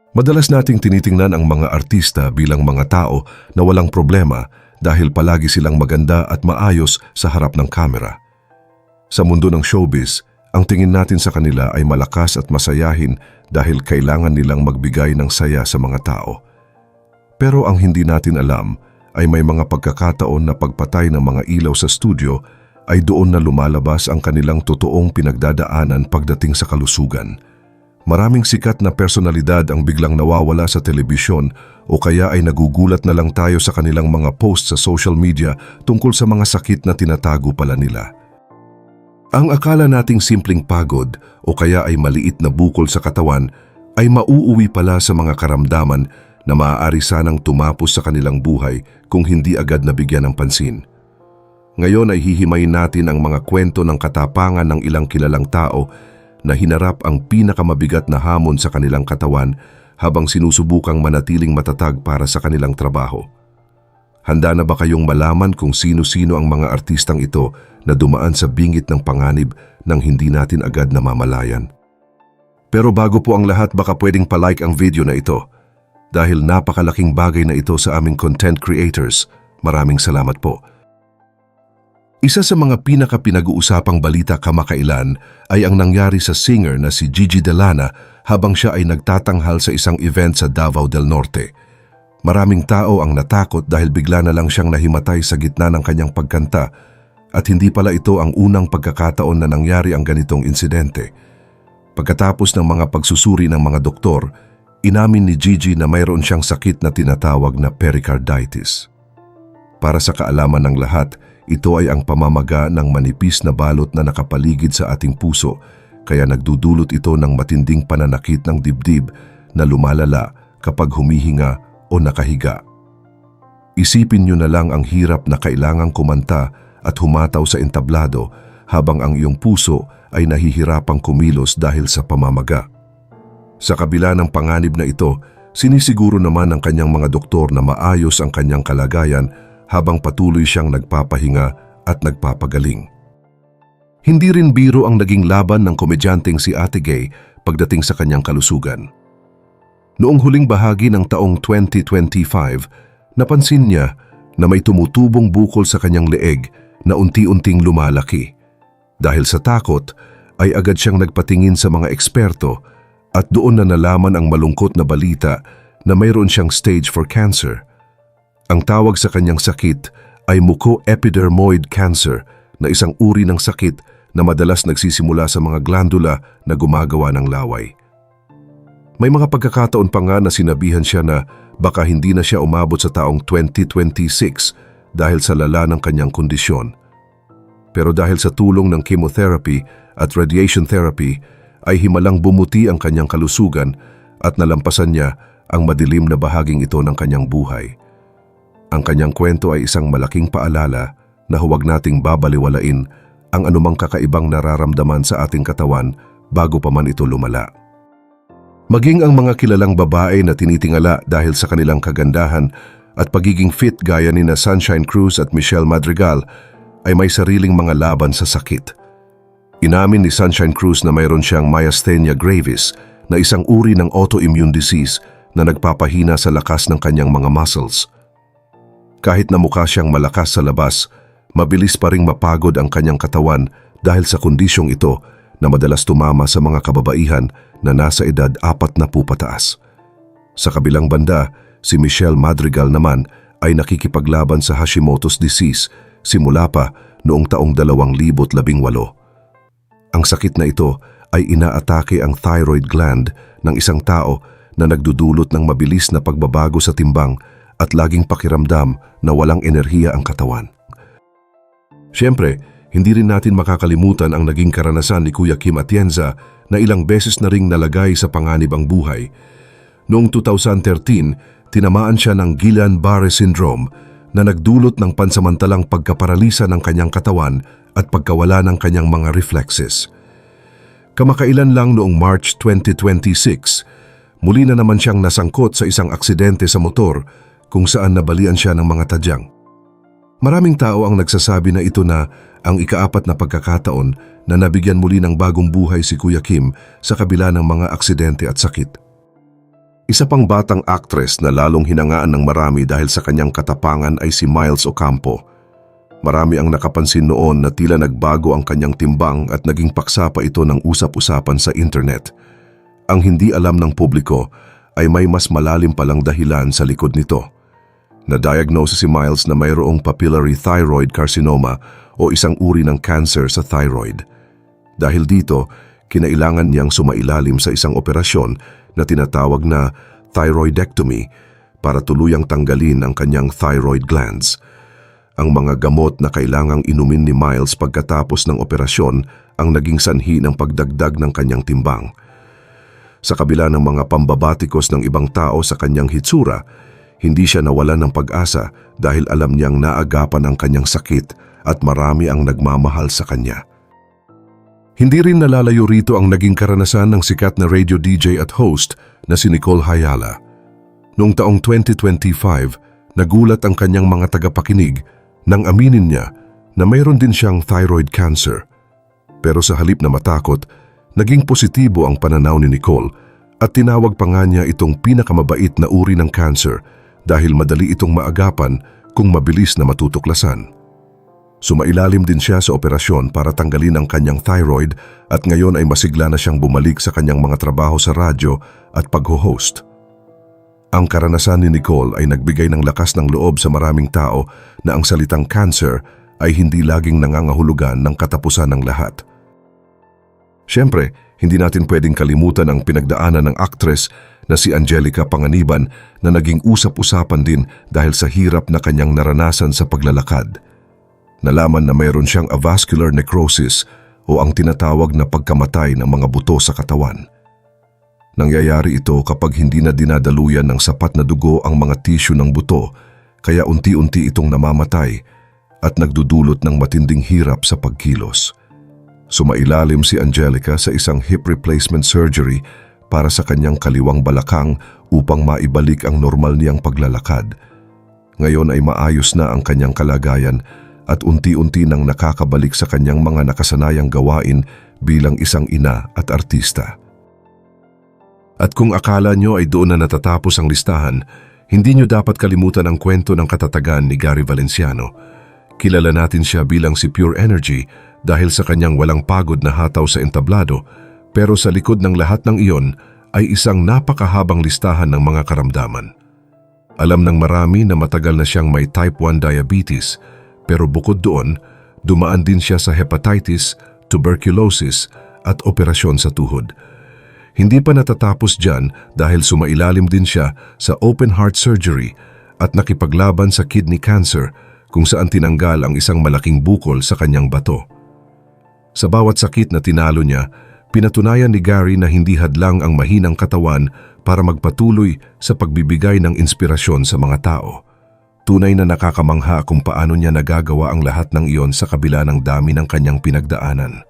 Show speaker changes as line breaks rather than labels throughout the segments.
Madalas nating tinitingnan ang mga artista bilang mga tao na walang problema dahil palagi silang maganda at maayos sa harap ng kamera. Sa mundo ng showbiz, ang tingin natin sa kanila ay malakas at masayahin dahil kailangan nilang magbigay ng saya sa mga tao. Pero ang hindi natin alam ay may mga pagkakataon na pagpatay ng mga ilaw sa studio ay doon na lumalabas ang kanilang totoong pinagdadaanan pagdating sa kalusugan. Maraming sikat na personalidad ang biglang nawawala sa telebisyon o kaya ay nagugulat na lang tayo sa kanilang mga post sa social media tungkol sa mga sakit na tinatago pala nila. Ang akala nating simpleng pagod o kaya ay maliit na bukol sa katawan ay mauuwi pala sa mga karamdaman na maaari sanang tumapos sa kanilang buhay kung hindi agad nabigyan ng pansin. Ngayon ay hihimayin natin ang mga kwento ng katapangan ng ilang kilalang tao na hinarap ang pinakamabigat na hamon sa kanilang katawan habang sinusubukang manatiling matatag para sa kanilang trabaho. Handa na ba kayong malaman kung sino-sino ang mga artistang ito na dumaan sa bingit ng panganib nang hindi natin agad namamalayan? Pero bago po ang lahat, baka pwedeng palike ang video na ito dahil napakalaking bagay na ito sa aming content creators. Maraming salamat po. Isa sa mga pinaka-pinag-uusapang balita kamakailan ay ang nangyari sa singer na si Gigi Delana habang siya ay nagtatanghal sa isang event sa Davao del Norte. Maraming tao ang natakot dahil bigla na lang siyang nahimatay sa gitna ng kanyang pagkanta at hindi pala ito ang unang pagkakataon na nangyari ang ganitong insidente. Pagkatapos ng mga pagsusuri ng mga doktor, inamin ni Gigi na mayroon siyang sakit na tinatawag na pericarditis. Para sa kaalaman ng lahat, ito ay ang pamamaga ng manipis na balot na nakapaligid sa ating puso, kaya nagdudulot ito ng matinding pananakit ng dibdib na lumalala kapag humihinga o nakahiga. Isipin niyo na lang ang hirap na kailangang kumanta at humataw sa entablado habang ang iyong puso ay nahihirapang kumilos dahil sa pamamaga. Sa kabila ng panganib na ito, sinisiguro naman ng kanyang mga doktor na maayos ang kanyang kalagayan habang patuloy siyang nagpapahinga at nagpapagaling. Hindi rin biro ang naging laban ng komedyanteng si Ate Gay pagdating sa kanyang kalusugan. Noong huling bahagi ng taong 2025, napansin niya na may tumutubong bukol sa kanyang leeg na unti-unting lumalaki. Dahil sa takot, ay agad siyang nagpatingin sa mga eksperto at doon na nalaman ang malungkot na balita na mayroon siyang stage 4 cancer. Ang tawag sa kanyang sakit ay mucoepidermoid cancer na isang uri ng sakit na madalas nagsisimula sa mga glandula na gumagawa ng laway. May mga pagkakataon pa nga na sinabihan siya na baka hindi na siya umabot sa taong 2026 dahil sa lala ng kanyang kondisyon. Pero dahil sa tulong ng chemotherapy at radiation therapy ay himalang bumuti ang kanyang kalusugan at nalampasan niya ang madilim na bahaging ito ng kanyang buhay. Ang kanyang kwento ay isang malaking paalala na huwag nating babaliwalain ang anumang kakaibang nararamdaman sa ating katawan bago pa man ito lumala. Maging ang mga kilalang babae na tinitingala dahil sa kanilang kagandahan at pagiging fit gaya ni Sunshine Cruz at Michelle Madrigal ay may sariling mga laban sa sakit. Inamin ni Sunshine Cruz na mayroon siyang myasthenia gravis na isang uri ng autoimmune disease na nagpapahina sa lakas ng kanyang mga muscles. Kahit na mukha siyang malakas sa labas, mabilis pa ring mapagod ang kanyang katawan dahil sa kondisyong ito na madalas tumama sa mga kababaihan na nasa edad 40 pataas. Sa kabilang banda, si Michelle Madrigal naman ay nakikipaglaban sa Hashimoto's disease simula pa noong taong 2018. Ang sakit na ito ay inaatake ang thyroid gland ng isang tao na nagdudulot ng mabilis na pagbabago sa timbang at laging pakiramdam na walang enerhiya ang katawan. Siyempre, hindi rin natin makakalimutan ang naging karanasan ni Kuya Kim Atienza na ilang beses na ring nalagay sa panganib ang buhay. Noong 2013, tinamaan siya ng Guillain-Barré syndrome na nagdulot ng pansamantalang pagkaparalisa ng kanyang katawan at pagkawala ng kanyang mga reflexes. Kamakailan lang noong March 2026, muli na naman siyang nasangkot sa isang aksidente sa motor kung saan nabalian siya ng mga tadyang. Maraming tao ang nagsasabi na ito na ang ika-4 na pagkakataon na nabigyan muli ng bagong buhay si Kuya Kim sa kabila ng mga aksidente at sakit. Isa pang batang actress na lalong hinangaan ng marami dahil sa kanyang katapangan ay si Miles Ocampo. Marami ang nakapansin noon na tila nagbago ang kanyang timbang at naging paksa pa ito ng usap-usapan sa internet. Ang hindi alam ng publiko ay may mas malalim palang dahilan sa likod nito. Na-diagnose si Miles na mayroong papillary thyroid carcinoma o isang uri ng cancer sa thyroid. Dahil dito, kinailangan niyang sumailalim sa isang operasyon na tinatawag na thyroidectomy para tuluyang tanggalin ang kanyang thyroid glands. Ang mga gamot na kailangang inumin ni Miles pagkatapos ng operasyon ang naging sanhi ng pagdagdag ng kanyang timbang. Sa kabila ng mga pambabatikos ng ibang tao sa kanyang hitsura, hindi siya nawalan ng pag-asa dahil alam niyang naagapan ang kanyang sakit at marami ang nagmamahal sa kanya. Hindi rin nalalayo rito ang naging karanasan ng sikat na radio DJ at host na si Nicole Hayala. Noong taong 2025, nagulat ang kanyang mga tagapakinig nang aminin niya na mayroon din siyang thyroid cancer. Pero sa halip na matakot, naging positibo ang pananaw ni Nicole at tinawag pa nga niya itong pinakamabait na uri ng cancer dahil madali itong maagapan kung mabilis na matutuklasan. Sumailalim din siya sa operasyon para tanggalin ang kanyang thyroid at ngayon ay masigla na siyang bumalik sa kanyang mga trabaho sa radyo at pagho-host. Ang karanasan ni Nicole ay nagbigay ng lakas ng loob sa maraming tao na ang salitang cancer ay hindi laging nangangahulugan ng katapusan ng lahat. Siyempre, hindi natin pwedeng kalimutan ang pinagdaanan ng aktres na si Angelica Panganiban na naging usap-usapan din dahil sa hirap na kanyang naranasan sa paglalakad. Nalaman na mayroon siyang avascular necrosis o ang tinatawag na pagkamatay ng mga buto sa katawan. Nangyayari ito kapag hindi na dinadaluyan ng sapat na dugo ang mga tissue ng buto, kaya unti-unti itong namamatay at nagdudulot ng matinding hirap sa pagkilos. Sumailalim si Angelica sa isang hip replacement surgery para sa kanyang kaliwang balakang upang maibalik ang normal niyang paglalakad. Ngayon ay maayos na ang kanyang kalagayan at unti-unti nang nakakabalik sa kanyang mga nakasanayang gawain bilang isang ina at artista. At kung akala nyo ay doon na natatapos ang listahan, hindi nyo dapat kalimutan ang kwento ng katatagan ni Gary Valenciano. Kilala natin siya bilang si Pure Energy dahil sa kanyang walang pagod na hataw sa entablado, pero sa likod ng lahat ng iyon ay isang napakahabang listahan ng mga karamdaman. Alam ng marami na matagal na siyang may type 1 diabetes, pero bukod doon, dumaan din siya sa hepatitis, tuberculosis at operasyon sa tuhod. Hindi pa natatapos dyan dahil sumailalim din siya sa open heart surgery at nakipaglaban sa kidney cancer kung saan tinanggal ang isang malaking bukol sa kanyang bato. Sa bawat sakit na tinalo niya, pinatunayan ni Gary na hindi hadlang ang mahinang katawan para magpatuloy sa pagbibigay ng inspirasyon sa mga tao. Tunay na nakakamangha kung paano niya nagagawa ang lahat ng iyon sa kabila ng dami ng kanyang pinagdaanan.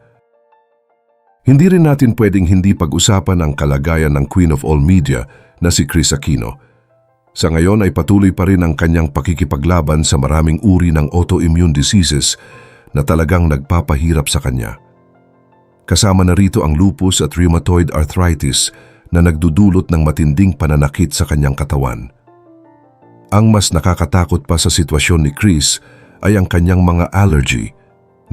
Hindi rin natin pwedeng hindi pag-usapan ang kalagayan ng Queen of All Media na si Kris Aquino. Sa ngayon ay patuloy pa rin ang kanyang pakikipaglaban sa maraming uri ng autoimmune diseases na talagang nagpapahirap sa kanya. Kasama na rito ang lupus at rheumatoid arthritis na nagdudulot ng matinding pananakit sa kanyang katawan. Ang mas nakakatakot pa sa sitwasyon ni Kris ay ang kanyang mga allergy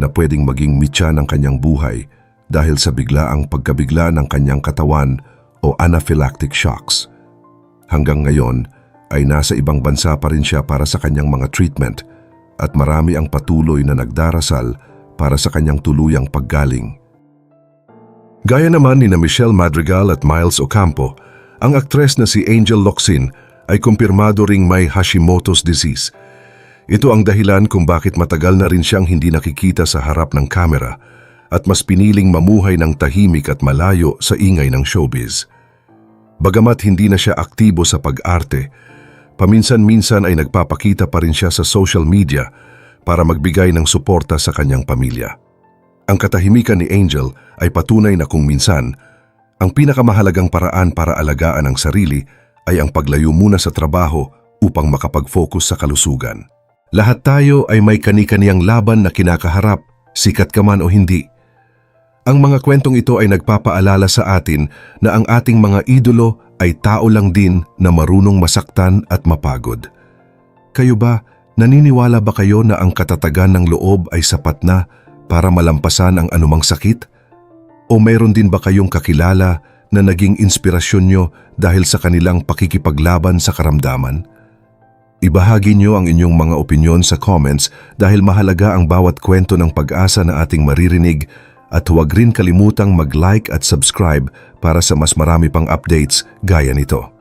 na pwedeng maging mitya ng kanyang buhay dahil sa biglaang pagkabigla ng kanyang katawan o anaphylactic shocks. Hanggang ngayon ay nasa ibang bansa pa rin siya para sa kanyang mga treatment at marami ang patuloy na nagdarasal para sa kanyang tuluyang paggaling. Gaya naman ni Michelle Madrigal at Miles Ocampo, ang aktres na si Angel Locsin ay kumpirmado ring may Hashimoto's disease. Ito ang dahilan kung bakit matagal na rin siyang hindi nakikita sa harap ng kamera at mas piniling mamuhay ng tahimik at malayo sa ingay ng showbiz. Bagamat hindi na siya aktibo sa pag-arte, paminsan-minsan ay nagpapakita pa rin siya sa social media para magbigay ng suporta sa kanyang pamilya. Ang katahimikan ni Angel ay patunay na kung minsan, ang pinakamahalagang paraan para alagaan ang sarili ay ang paglayo muna sa trabaho upang makapag-focus sa kalusugan. Lahat tayo ay may kani-kaniyang laban na kinakaharap, sikat ka man o hindi. Ang mga kwentong ito ay nagpapaalala sa atin na ang ating mga idolo ay tao lang din na marunong masaktan at mapagod. Kayo ba, naniniwala ba kayo na ang katatagan ng loob ay sapat na para malampasan ang anumang sakit? O mayroon din ba kayong kakilala na naging inspirasyon nyo dahil sa kanilang pakikipaglaban sa karamdaman? Ibahagi nyo ang inyong mga opinyon sa comments dahil mahalaga ang bawat kwento ng pag-asa na ating maririnig, at huwag rin kalimutang mag-like at subscribe para sa mas marami pang updates gaya nito.